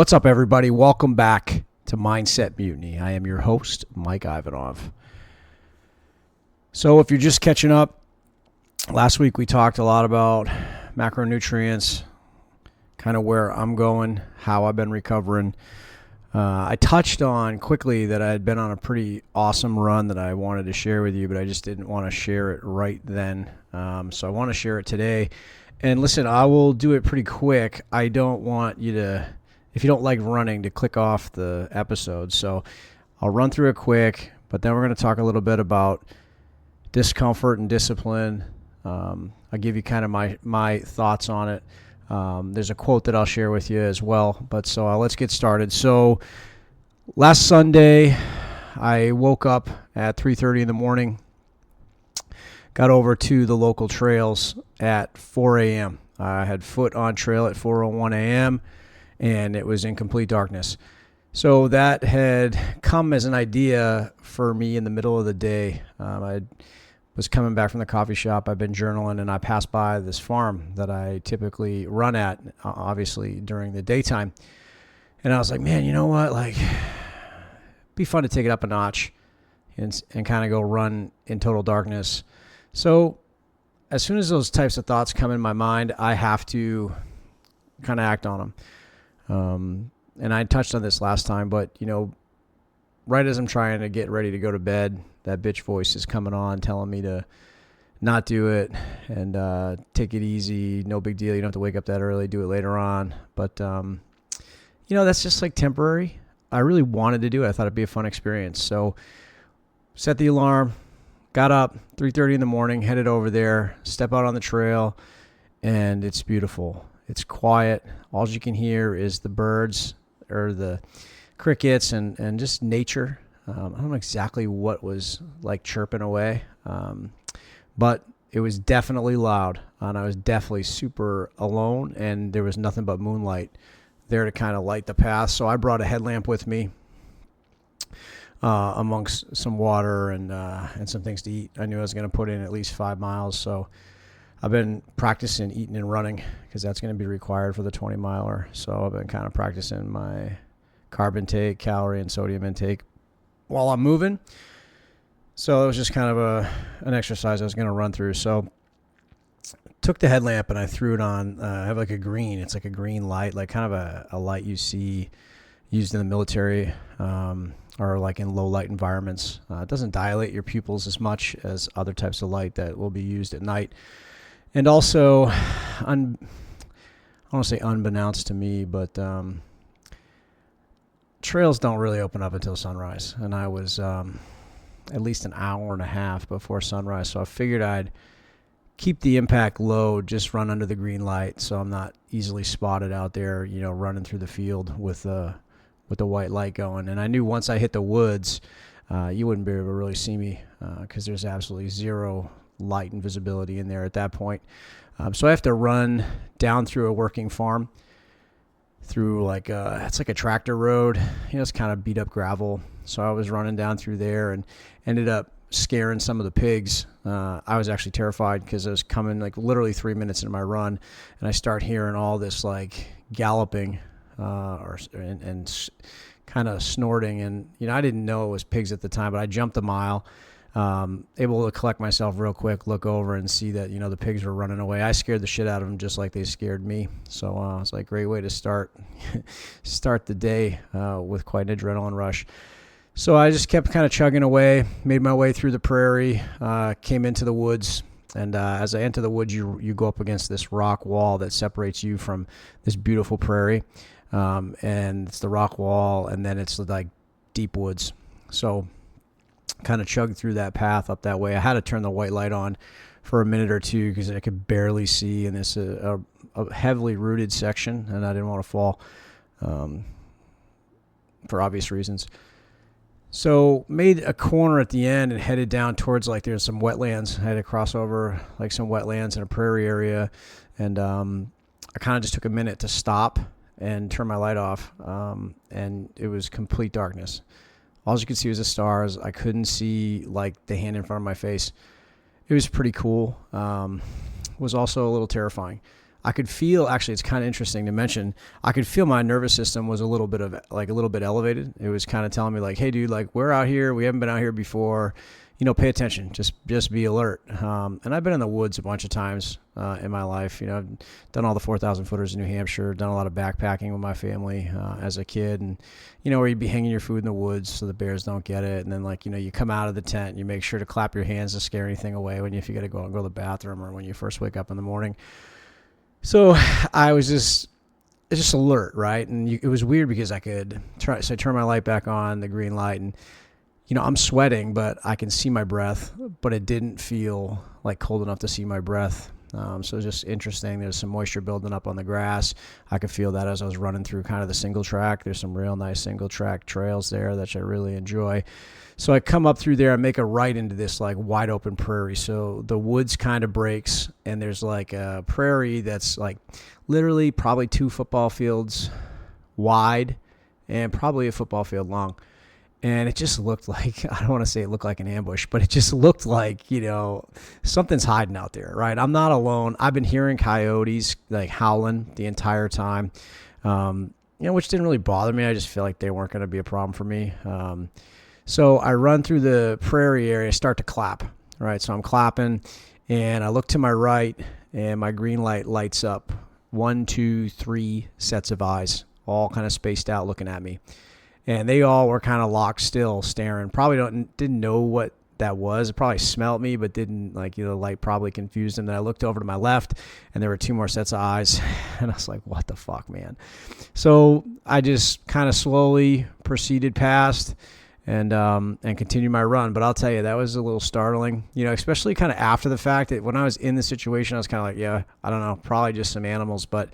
What's up, everybody? Welcome back to Mindset Mutiny. I am your host, Mike Ivanov. So if you're just catching up, last week we talked a lot about macronutrients, kind of where I'm going, how I've been recovering. I touched on quickly that I had been on a pretty awesome run that I wanted to share with you, but I just didn't want to share it right then. So I want to share it today. And listen, I will do it pretty quick. I don't want you to, if you don't like running, to click off the episode. So I'll run through it quick, but then we're going to talk a little bit about discomfort and discipline. I'll give you kind of my thoughts on it. There's a quote that I'll share with you as well. But so let's get started. So last Sunday, I woke up at 3:30 in the morning, got over to the local trails at 4 a.m. I had foot on trail at 4:01 a.m., and it was in complete darkness. So that had come as an idea for me in the middle of the day. I was coming back from the coffee shop. I've been journaling, and I passed by this farm that I typically run at, obviously during the daytime. And I was like, man, you know what? Like, it'd be fun to take it up a notch and kind of go run in total darkness. So as soon as those types of thoughts come in my mind, I have to kind of act on them. And I touched on this last time, but, you know, right as I'm trying to get ready to go to bed, that bitch voice is coming on telling me to not do it and take it easy. No big deal. You don't have to wake up that early. Do it later on. But, you know, that's just like temporary. I really wanted to do it. I thought it'd be a fun experience. So set the alarm, got up 3:30 in the morning, headed over there, step out on the trail, and it's beautiful. It's quiet. All you can hear is the birds or the crickets and just nature. I don't know exactly what was like chirping away, but it was definitely loud, and I was definitely super alone, and there was nothing but moonlight there to kind of light the path. So I brought a headlamp with me, amongst some water and some things to eat. I knew I was going to put in at least 5 miles, so I've been practicing eating and running because that's going to be required for the 20-miler. So I've been kind of practicing my carb intake, calorie, and sodium intake while I'm moving. So it was just kind of an exercise I was going to run through. So took the headlamp and I threw it on. I have like a green. It's like a green light, like kind of a light you see used in the military or like in low light environments. It doesn't dilate your pupils as much as other types of light that will be used at night. And also, I don't want to say unbeknownst to me, but trails don't really open up until sunrise. And I was at least an hour and a half before sunrise. So I figured I'd keep the impact low, just run under the green light so I'm not easily spotted out there, you know, running through the field with the white light going. And I knew once I hit the woods, you wouldn't be able to really see me because there's absolutely zero light and visibility in there at that point. So I have to run down through a working farm through it's like a tractor road, you know, it's kind of beat up gravel. So I was running down through there and ended up scaring some of the pigs. I was actually terrified because I was coming like literally 3 minutes into my run and I start hearing all this like galloping and kind of snorting. And, you know, I didn't know it was pigs at the time, but I jumped a mile. Able to collect myself real quick, look over and see that, you know, the pigs were running away. I scared the shit out of them just like they scared me. So it's like a great way to start the day with quite an adrenaline rush. So I just kept kind of chugging away, made my way through the prairie, came into the woods. And as I enter the woods, you go up against this rock wall that separates you from this beautiful prairie. And it's the rock wall, and then it's like deep woods. So kind of chugged through that path up that way. I had to turn the white light on for a minute or two because I could barely see in this a heavily rooted section, and I didn't want to fall for obvious reasons. So made a corner at the end and headed down towards like there's some wetlands. I had to cross over like some wetlands in a prairie area, and I kind of just took a minute to stop and turn my light off, and it was complete darkness. All you could see was the stars. I couldn't see like the hand in front of my face. It was pretty cool. Was also a little terrifying. I could feel, actually, it's kind of interesting to mention, I could feel my nervous system was a little bit elevated. It was kind of telling me like, hey dude, like we're out here, we haven't been out here before, pay attention, just be alert. And I've been in the woods a bunch of times in my life. I've done all the 4,000 footers in New Hampshire, done a lot of backpacking with my family as a kid, and where you'd be hanging your food in the woods so the bears don't get it. And then like, you come out of the tent and you make sure to clap your hands to scare anything away if you got to go to the bathroom or when you first wake up in the morning. So I was just alert, right? And it was weird because I turn my light back on, the green light, and I'm sweating, but I can see my breath, but it didn't feel like cold enough to see my breath. So it was just interesting. There's some moisture building up on the grass. I could feel that as I was running through kind of the single track. There's some real nice single track trails there that I really enjoy. So I come up through there and make a right into this like wide open prairie. So the woods kind of breaks, and there's like a prairie that's like literally probably 2 football fields wide and probably a football field long. And it just looked like, I don't want to say it looked like an ambush, but it just looked like, something's hiding out there, right? I'm not alone. I've been hearing coyotes like howling the entire time, which didn't really bother me. I just feel like they weren't going to be a problem for me. So I run through the prairie area, start to clap, right? So I'm clapping, and I look to my right, and my green light lights up. 1, 2, 3 sets of eyes, all kind of spaced out looking at me. And they all were kind of locked still, staring. Probably didn't know what that was. It probably smelled me, but didn't, the light probably confused them. Then I looked over to my left, and there were 2 more sets of eyes. And I was like, what the fuck, man? So I just kind of slowly proceeded past and continued my run. But I'll tell you, that was a little startling, especially kind of after the fact. That when I was in the situation, I was kind of like, yeah, I don't know, probably just some animals. But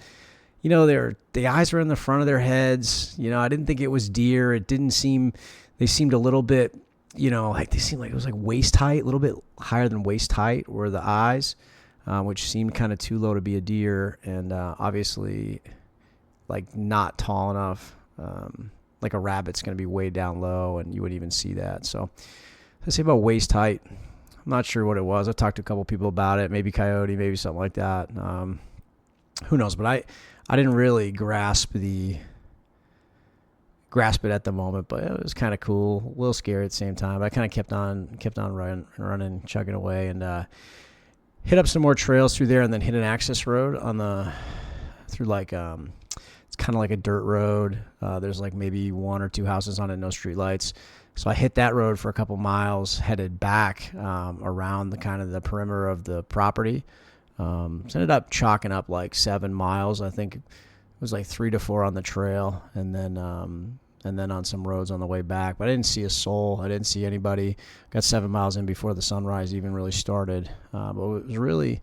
the eyes were in the front of their heads. I didn't think it was deer. They seemed a little bit, they seemed like it was like waist height, a little bit higher than waist height were the eyes, which seemed kind of too low to be a deer. And obviously like not tall enough. Like a rabbit's going to be way down low, and you wouldn't even see that. So I say about waist height. I'm not sure what it was. I talked to a couple people about it. Maybe coyote, maybe something like that. Who knows? But I didn't really grasp it at the moment, but it was kind of cool, a little scary at the same time. I kind of kept on running, chugging away, and hit up some more trails through there, and then hit an access road through it's kind of like a dirt road. There's like maybe 1 or 2 houses on it, no street lights. So I hit that road for a couple miles, headed back around the kind of the perimeter of the property. So ended up chalking up like 7 miles. I think it was like 3 to 4 on the trail, and then on some roads on the way back. But I didn't see a soul. I didn't see anybody. Got 7 miles in before the sunrise even really started. But it was really,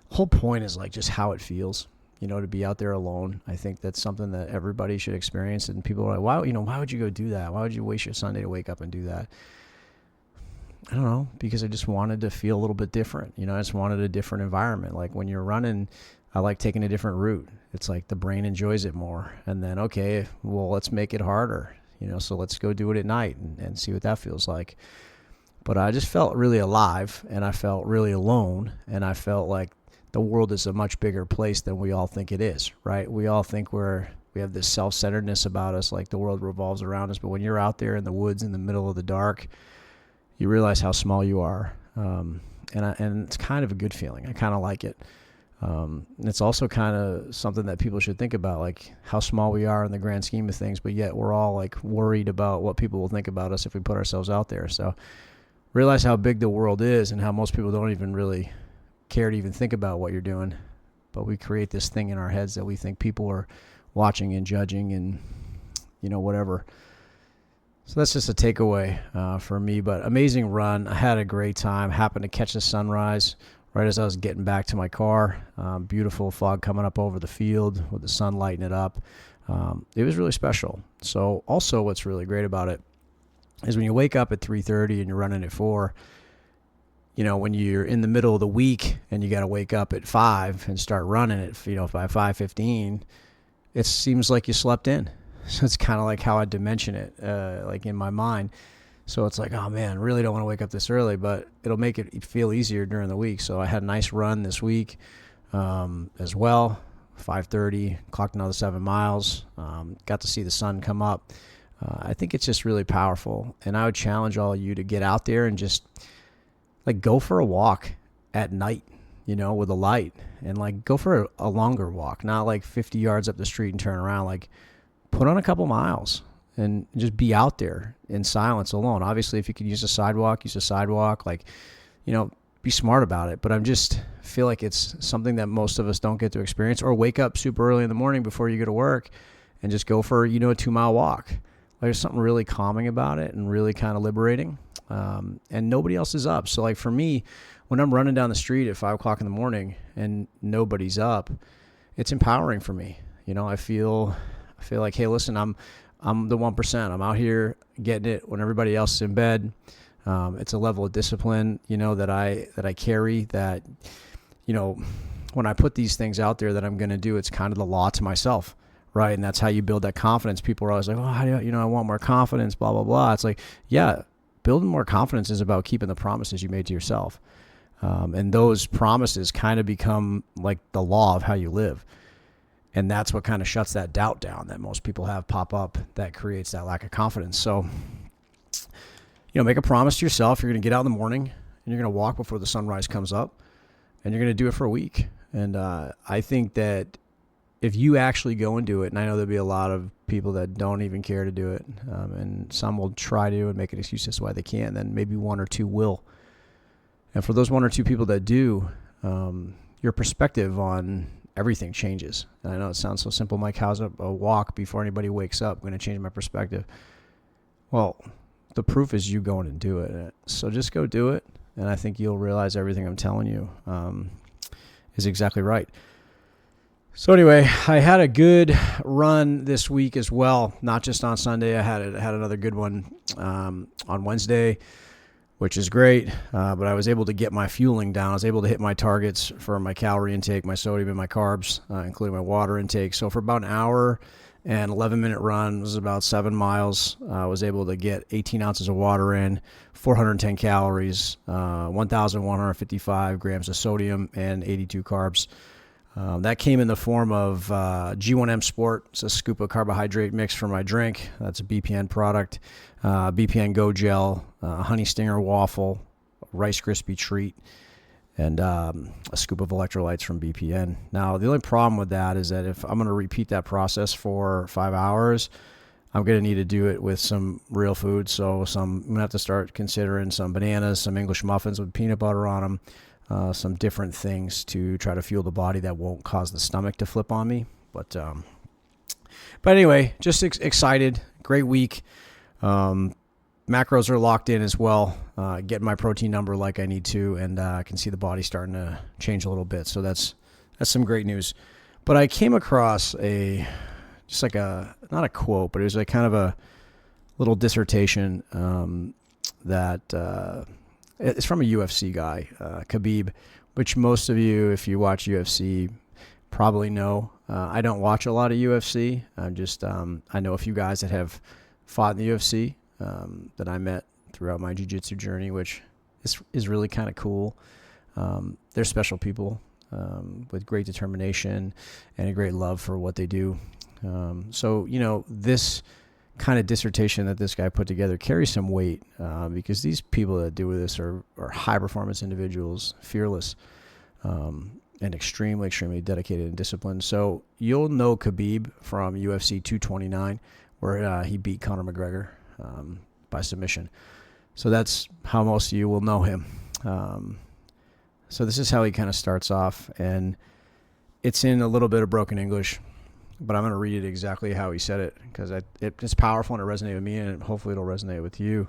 the whole point is like just how it feels, to be out there alone. I think that's something that everybody should experience. And people are like, why would you go do that? Why would you waste your Sunday to wake up and do that? I don't know, because I just wanted to feel a little bit different. I just wanted a different environment. Like when you're running, I like taking a different route. It's like the brain enjoys it more. And then, okay, well, let's make it harder, so let's go do it at night and see what that feels like. But I just felt really alive, and I felt really alone, and I felt like the world is a much bigger place than we all think it is, right? We all think we have this self-centeredness about us, like the world revolves around us. But when you're out there in the woods in the middle of the dark, you realize how small you are. And it's kind of a good feeling. I kind of like it. It's also kind of something that people should think about, like how small we are in the grand scheme of things, but yet we're all like worried about what people will think about us if we put ourselves out there. So realize how big the world is and how most people don't even really care to even think about what you're doing. But we create this thing in our heads that we think people are watching and judging and, whatever. So that's just a takeaway for me, but amazing run. I had a great time. Happened to catch the sunrise right as I was getting back to my car. Beautiful fog coming up over the field with the sun lighting it up. It was really special. So also what's really great about it is when you wake up at 3:30 and you're running at 4, when you're in the middle of the week and you got to wake up at 5 and start running at, by 5:15, it seems like you slept in. So it's kind of like how I dimension it, like in my mind. So it's like, oh man, really don't want to wake up this early, but it'll make it feel easier during the week. So I had a nice run this week as well. 5:30, clocked another 7 miles, got to see the sun come up. I think it's just really powerful. And I would challenge all of you to get out there and just like go for a walk at night, with a light, and like go for a longer walk, not like 50 yards up the street and turn around. Like put on a couple miles and just be out there in silence alone. Obviously, if you could use a sidewalk, use a sidewalk, like, be smart about it. But I'm just feel like it's something that most of us don't get to experience, or wake up super early in the morning before you go to work and just go for, a 2-mile walk. There's something really calming about it and really kind of liberating. And nobody else is up. So like for me, when I'm running down the street at 5 o'clock in the morning and nobody's up, it's empowering for me. I feel like, hey, listen, I'm the 1%. I'm out here getting it when everybody else is in bed. It's a level of discipline, that I carry, that, when I put these things out there that I'm going to do, it's kind of the law to myself. Right. And that's how you build that confidence. People are always like, oh, how do I want more confidence, blah, blah, blah. It's like, yeah, building more confidence is about keeping the promises you made to yourself. And those promises kind of become like the law of how you live. And that's what kind of shuts that doubt down that most people have pop up, that creates that lack of confidence. So, make a promise to yourself. You're going to get out in the morning and you're going to walk before the sunrise comes up, and you're going to do it for a week. And I think that if you actually go and do it, and I know there'll be a lot of people that don't even care to do it, and some will try to and make an excuse as to why they can't, and then maybe one or two will. And for those one or two people that do, your perspective on everything changes. And I know it sounds so simple, Mike, how's a walk before anybody wakes up going to change my perspective? Well, the proof is you going and do it. So just go do it, and I think you'll realize everything I'm telling you is exactly right. So anyway, I had a good run this week as well, not just on Sunday. I had another good one on Wednesday, which is great, but I was able to get my fueling down. I was able to hit my targets for my calorie intake, my sodium, and my carbs, including my water intake. So for about an hour and 11-minute run, it was about 7 miles. I was able to get 18 ounces of water in, 410 calories, 1,155 grams of sodium, and 82 carbs. That came in the form of G1M Sport. It's a scoop of carbohydrate mix for my drink. That's a BPN product. BPN Go Gel, Honey Stinger Waffle, Rice Krispie Treat, and a scoop of electrolytes from BPN. Now, the only problem with that is that if I'm going to repeat that process for 5 hours, I'm going to need to do it with some real food. So I'm going to have to start considering some bananas, some English muffins with peanut butter on them. Some different things to try to fuel the body that won't cause the stomach to flip on me. But anyway, just excited. Great week. Macros are locked in as well. Getting my protein number like I need to, and I can see the body starting to change a little bit. So that's some great news. But I came across not a quote, but it was like kind of a little dissertation that it's from a UFC guy, Khabib, which most of you, if you watch UFC, probably know. I don't watch a lot of UFC. I know a few guys that have fought in the UFC that I met throughout my jiu-jitsu journey, which is really kind of cool. They're special people with great determination and a great love for what they do. So, this kind of dissertation that this guy put together carries some weight because these people that do this are high performance individuals, fearless, and extremely, extremely dedicated and disciplined. So you'll know Khabib from UFC 229, where he beat Conor McGregor by submission. So that's how most of you will know him. So this is how he kind of starts off, and it's in a little bit of broken English, but I'm going to read it exactly how he said it because it's powerful and it resonated with me, and hopefully it'll resonate with you.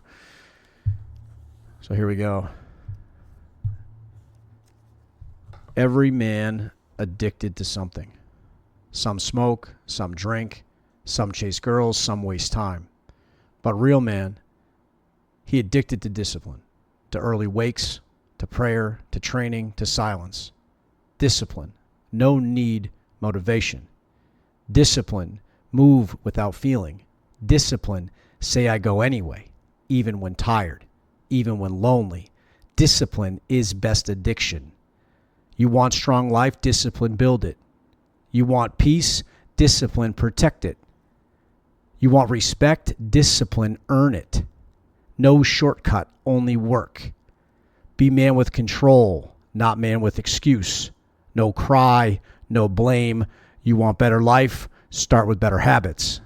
So here we go. Every man addicted to something. Some smoke, some drink, some chase girls, some waste time. But real man, he addicted to discipline, to early wakes, to prayer, to training, to silence. Discipline, no need, motivation. Discipline, move without feeling. Discipline, say I go anyway, even when tired, even when lonely. Discipline is best addiction. You want strong life, discipline, build it. You want peace, discipline, protect it. You want respect, discipline, earn it. No shortcut, only work. Be man with control, not man with excuse. No cry, no blame. You want better life? Start with better habits.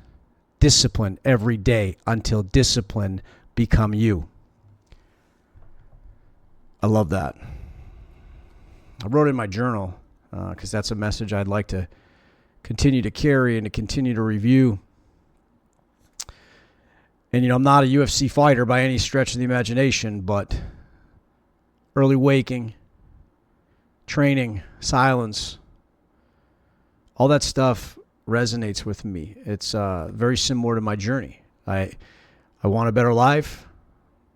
Discipline every day until discipline become you. I love that. I wrote in my journal because that's a message I'd like to continue to carry and to continue to review. And, I'm not a UFC fighter by any stretch of the imagination, but early waking, training, silence, all that stuff resonates with me. It's very similar to my journey. I want a better life.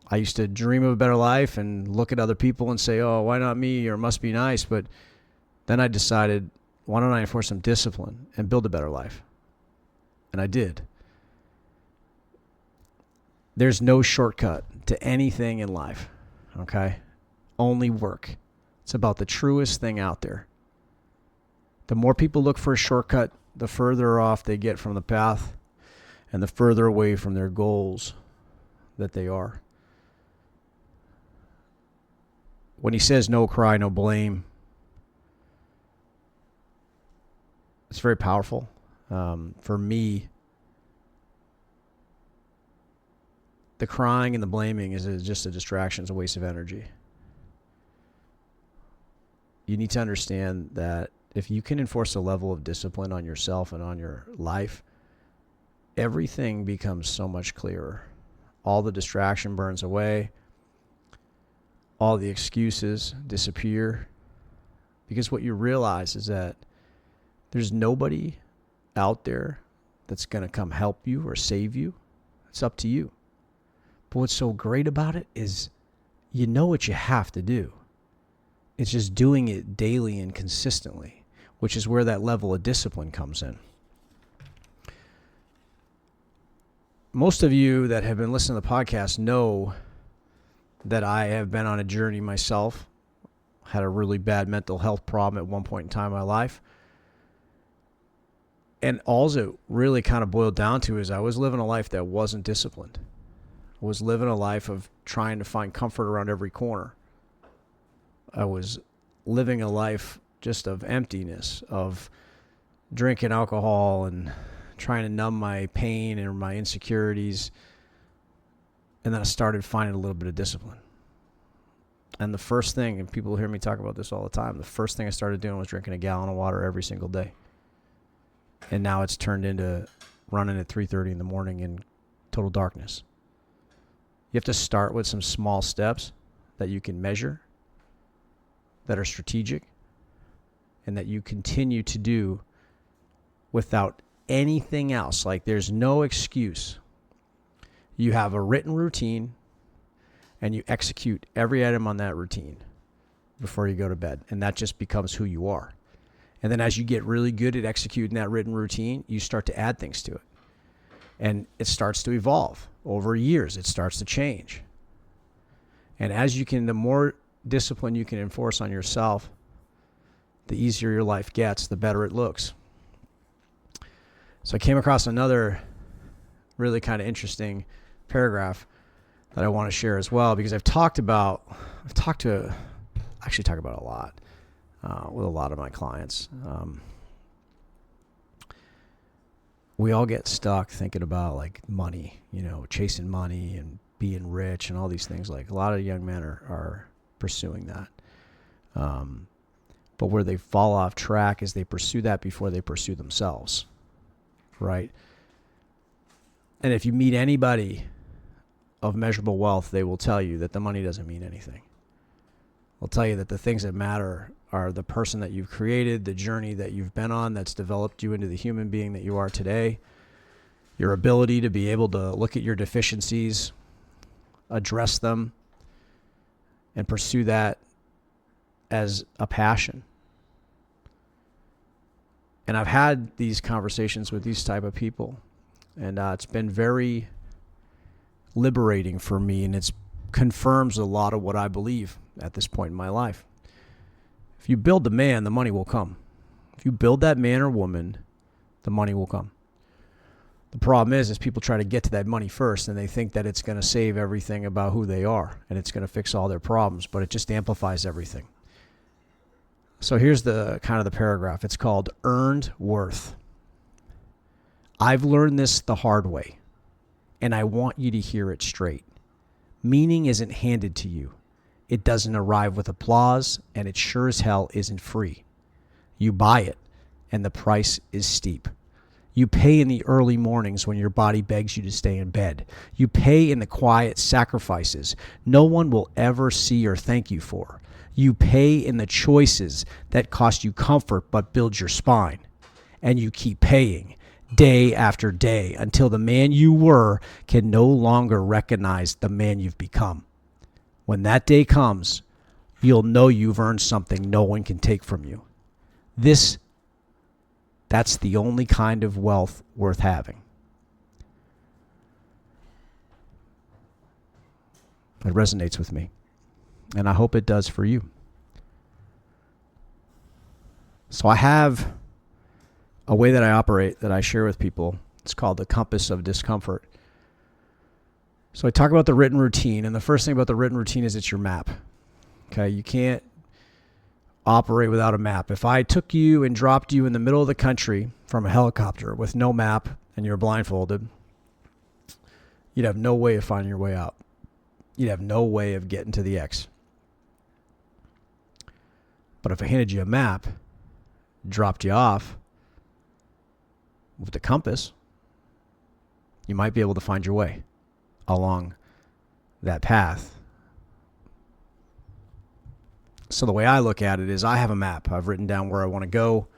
I used to dream of a better life and look at other people and say, oh, why not me, or it must be nice. But then I decided, why don't I enforce some discipline and build a better life? And I did. There's no shortcut to anything in life, okay? Only work. It's about the truest thing out there. The more people look for a shortcut, the further off they get from the path and the further away from their goals that they are. When he says no cry, no blame, it's very powerful. For me, the crying and the blaming is just a distraction. It's a waste of energy. You need to understand that if you can enforce a level of discipline on yourself and on your life, everything becomes so much clearer. All the distraction burns away. All the excuses disappear. Because what you realize is that there's nobody out there that's going to come help you or save you. It's up to you. But what's so great about it is you know what you have to do. It's just doing it daily and consistently, which is where that level of discipline comes in. Most of you that have been listening to the podcast know that I have been on a journey myself. Had a really bad mental health problem at one point in time in my life. And all it really kind of boiled down to is I was living a life that wasn't disciplined. I was living a life of trying to find comfort around every corner. I was living a life just of emptiness, of drinking alcohol and trying to numb my pain and my insecurities. And then I started finding a little bit of discipline. And the first thing, and people hear me talk about this all the time, the first thing I started doing was drinking a gallon of water every single day. And now it's turned into running at 3:30 in the morning in total darkness. You have to start with some small steps that you can measure, that are strategic, and that you continue to do without anything else. Like there's no excuse. You have a written routine and you execute every item on that routine before you go to bed. And that just becomes who you are. And then as you get really good at executing that written routine, you start to add things to it. And it starts to evolve. Over years, it starts to change. And as you can, the more discipline you can enforce on yourself, the easier your life gets, the better it looks. So I came across another really kind of interesting paragraph that I want to share as well, because I talk about it a lot with a lot of my clients. We all get stuck thinking about like money, chasing money and being rich and all these things. Like a lot of young men are pursuing that. But where they fall off track is they pursue that before they pursue themselves, right? And if you meet anybody of measurable wealth, they will tell you that the money doesn't mean anything. They'll tell you that the things that matter are the person that you've created, the journey that you've been on that's developed you into the human being that you are today, your ability to be able to look at your deficiencies, address them, and pursue that as a passion. And I've had these conversations with these type of people, and it's been very liberating for me, and it confirms a lot of what I believe at this point in my life. If you build the man, the money will come. If you build that man or woman, the money will come. The problem is people try to get to that money first, and they think that it's going to save everything about who they are, and it's going to fix all their problems, but it just amplifies everything. So here's the kind of the paragraph. It's called Earned Worth. I've learned this the hard way, and I want you to hear it straight. Meaning isn't handed to you. It doesn't arrive with applause, and it sure as hell isn't free. You buy it, and the price is steep. You pay in the early mornings when your body begs you to stay in bed. You pay in the quiet sacrifices no one will ever see or thank you for. You pay in the choices that cost you comfort but build your spine. And you keep paying day after day until the man you were can no longer recognize the man you've become. When that day comes, you'll know you've earned something no one can take from you. That's the only kind of wealth worth having. It resonates with me, and I hope it does for you. So I have a way that I operate that I share with people. It's called the Compass of Discomfort. So I talk about the written routine, and the first thing about the written routine is it's your map. Okay, you can't operate without a map. If I took you and dropped you in the middle of the country from a helicopter with no map and you're blindfolded, you'd have no way of finding your way out. You'd have no way of getting to the X. But if I handed you a map, dropped you off with the compass, you might be able to find your way along that path. So the way I look at it is I have a map. I've written down where I want to go.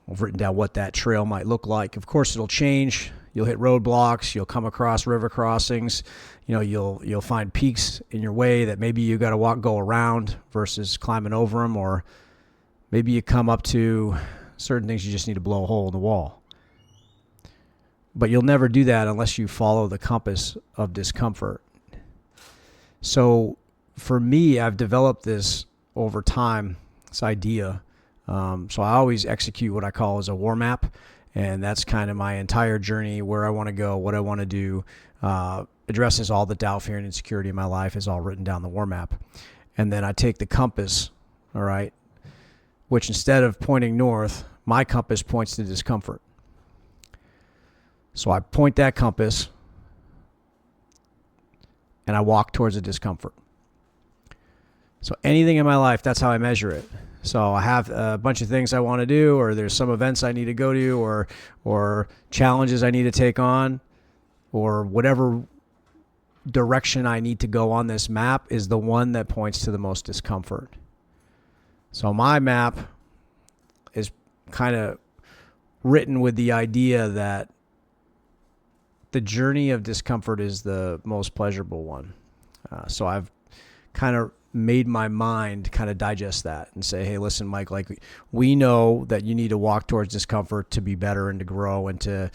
I've written down what that trail might look like. Of course, it'll change. You'll hit roadblocks. You'll come across river crossings. You'll find peaks in your way that maybe you got to go around versus climbing over them, or maybe you come up to certain things you just need to blow a hole in the wall. But you'll never do that unless you follow the compass of discomfort. So for me, I've developed this over time, this idea. So I always execute what I call as a war map, and that's kind of my entire journey, where I want to go, what I want to do, addresses all the doubt, fear, and insecurity in my life is all written down the war map. And then I take the compass, all right, which instead of pointing north, my compass points to discomfort. So I point that compass, and I walk towards the discomfort. So anything in my life, that's how I measure it. So I have a bunch of things I want to do, or there's some events I need to go to, or challenges I need to take on, or whatever direction I need to go on this map is the one that points to the most discomfort. So my map is kind of written with the idea that the journey of discomfort is the most pleasurable one. So I've kind of made my mind kind of digest that and say, hey, listen, Mike, like we know that you need to walk towards discomfort to be better and to grow and to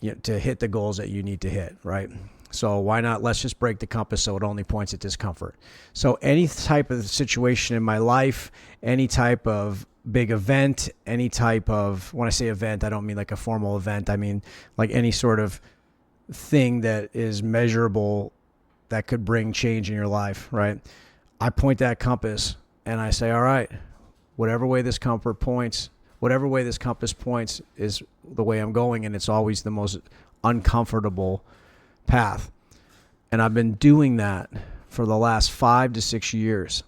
hit the goals that you need to hit, right? So why not let's just break the compass so it only points at discomfort. So any type of situation in my life, any type of big event, any type of, when I say event, I don't mean like a formal event. I mean like any sort of thing that is measurable that could bring change in your life, right? I point that compass and I say, all right, whatever way this compass points is the way I'm going, and it's always the most uncomfortable path. And I've been doing that for the last 5 to 6 years,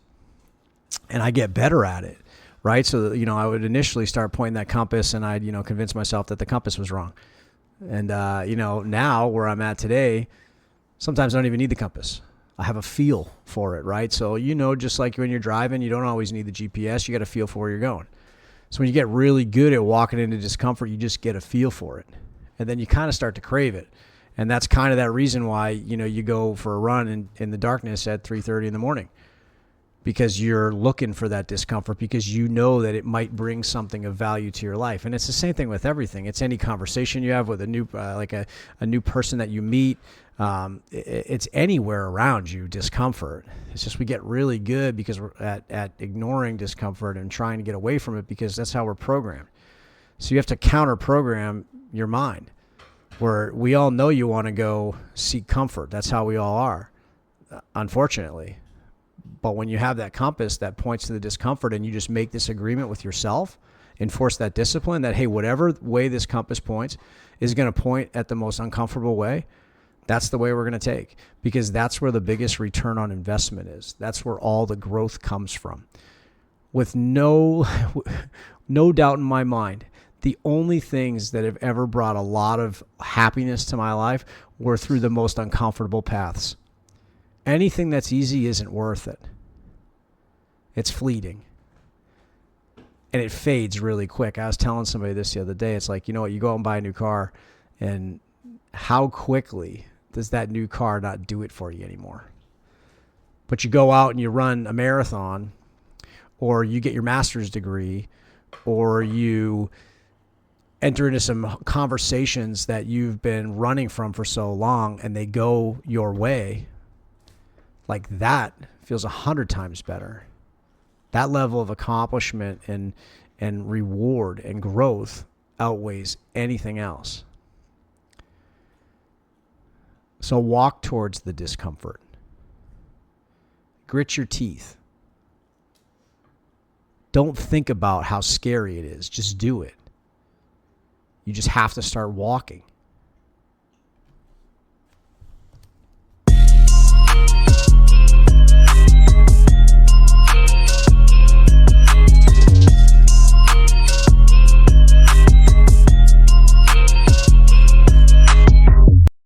and I get better at it, right? So, I would initially start pointing that compass, and I'd, convince myself that the compass was wrong. And, now where I'm at today, sometimes I don't even need the compass. I have a feel for it, right? So, just like when you're driving, you don't always need the GPS. You got a feel for where you're going. So when you get really good at walking into discomfort, you just get a feel for it. And then you kind of start to crave it. And that's kind of that reason why, you go for a run in the darkness at 3:30 in the morning. because you're looking for that discomfort because you know that it might bring something of value to your life. And it's the same thing with everything. It's any conversation you have with a new, a new person that you meet. It's anywhere around you, discomfort. It's just we get really good because we're at ignoring discomfort and trying to get away from it because that's how we're programmed. So you have to counter program your mind, where we all know you want to go seek comfort. That's how we all are, unfortunately. But when you have that compass that points to the discomfort and you just make this agreement with yourself, enforce that discipline that, hey, whatever way this compass points is going to point at the most uncomfortable way, that's the way we're going to take, because that's where the biggest return on investment is. That's where all the growth comes from. With no doubt in my mind, the only things that have ever brought a lot of happiness to my life were through the most uncomfortable paths. Anything that's easy isn't worth it. It's fleeting. And it fades really quick. I was telling somebody this the other day. It's like, you know what, you go out and buy a new car, and how quickly does that new car not do it for you anymore? But you go out and you run a marathon, or you get your master's degree, or you enter into some conversations that you've been running from for so long, and they go your way. Like that feels 100 times better. That level of accomplishment and reward and growth outweighs anything else. So walk towards the discomfort. Grit your teeth. Don't think about how scary it is. Just do it. You just have to start walking.